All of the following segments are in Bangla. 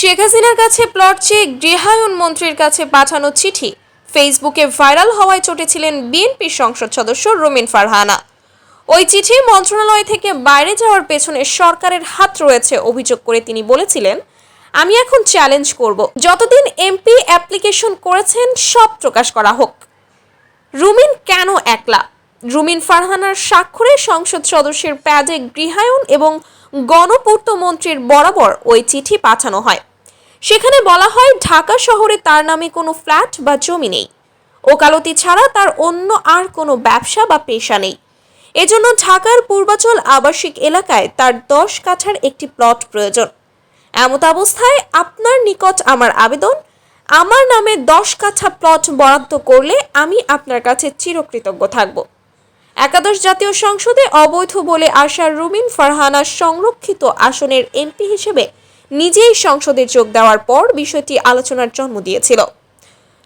শেখ হাসিনার কাছে প্লট চেয়ে গৃহায়ণ মন্ত্রীর কাছে পাঠানো চিঠি ফেসবুকে ভাইরাল হওয়ায় চটেছিলেন বিএনপির সংসদ সদস্য রুমিন ফারহানা। ওই চিঠি মন্ত্রণালয় থেকে বাইরে যাওয়ার পেছনে সরকারের হাত রয়েছে অভিযোগ করে তিনি বলেছিলেন, আমি এখন চ্যালেঞ্জ করব, যতদিন এমপি অ্যাপ্লিকেশন করেছেন সব প্রকাশ করা হোক। রুমিন কেন একলা? রুমিন ফারহানার স্বাক্ষরে সংসদ সদস্যের প্যাডে গৃহায়ণ এবং গণপূর্ত মন্ত্রীর বরাবর ওই চিঠি পাঠানো হয়। সেখানে বলা হয়, ঢাকা শহরে তার নামে কোনো ফ্ল্যাট বা জমি নেই। ওকালতি ছাড়া তার অন্য আর কোনো ব্যবসা বা পেশা নেই। এজন্য ঢাকার পূর্বাচল আবাসিক এলাকায় তার 10 কাঠার একটি প্লট প্রয়োজন। এমত অবস্থায় আপনার নিকট আমার আবেদন, আমার নামে 10 কাঠা প্লট বরাদ্দ করলে আমি আপনার কাছে চিরকৃতজ্ঞ থাকব। একাদশ জাতীয় সংসদে অবৈধ বলে আসা রুমিন ফারহানা সংরক্ষিত আসনের এমপি হিসেবে নিজেই সংসদে যোগ দেওয়ার পর বিষয়টি আলোচনার জন্ম দিয়েছিল।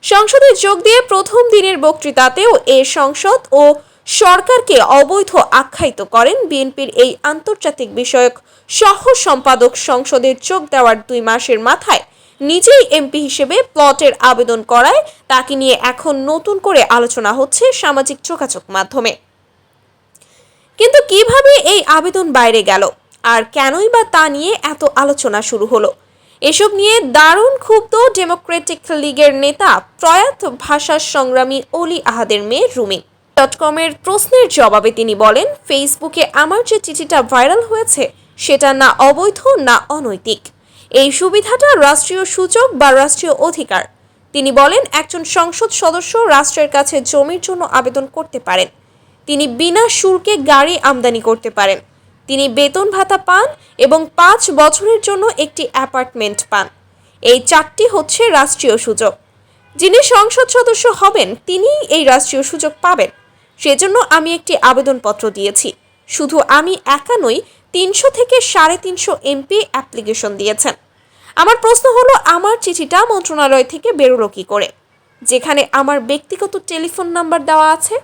সংসদে যোগ দিয়ে প্রথম দিনের বক্তৃতাতেও সংসদ ও সরকারকে অবৈধ আখ্যায়িত করেন বিএনপির এই আন্তর্জাতিক বিষয়ক সহ সম্পাদক। সংসদে যোগ দেওয়ার 2 মাসের মাথায় নিজেই এমপি হিসেবে প্লটের আবেদন করায় তাকে নিয়ে এখন নতুন করে আলোচনা হচ্ছে সামাজিক যোগাযোগ মাধ্যমে। কিন্তু কিভাবে এই আবেদন বাইরে গেল আর কেনই বা তা নিয়ে এত আলোচনা শুরু হলো, এসব নিয়ে দারুণ ক্ষুব্ধ ডেমোক্রেটিক লীগের নেতা প্রয়াত ভাষা সংগ্রামী অলি আহাদের মেয়ে রুমিন। .com-এর প্রশ্নের জবাবে তিনি বলেন, ফেসবুকে আমার যে চিঠিটা ভাইরাল হয়েছে সেটা না অবৈধ না অনৈতিক। এই সুবিধাটা রাষ্ট্রীয় সূচক বা রাষ্ট্রীয় অধিকার। তিনি বলেন, একজন সংসদ সদস্য রাষ্ট্রের কাছে জমির জন্য আবেদন করতে পারেন, তিনি বিনা শুল্কে গাড়ি আমদানি করতে পারেন, তিনি বেতন ভাতা পান এবং 5 বছরের জন্য একটি অ্যাপার্টমেন্ট পান। এই 4টি হচ্ছে রাষ্ট্রীয় সুযোগ। যিনি সংসদ সদস্য হবেন তিনি এই রাষ্ট্রীয় সুযোগ পাবেন। সেজন্য আমি একটি আবেদনপত্র দিয়েছি। শুধু আমি একা নই, 300 থেকে 350 এমপি অ্যাপ্লিকেশন দিয়েছেন। আমার প্রশ্ন হলো, আমার চিঠিটা মন্ত্রণালয় থেকে বেরোলো কি করে, যেখানে আমার ব্যক্তিগত টেলিফোন নাম্বার দেওয়া আছে?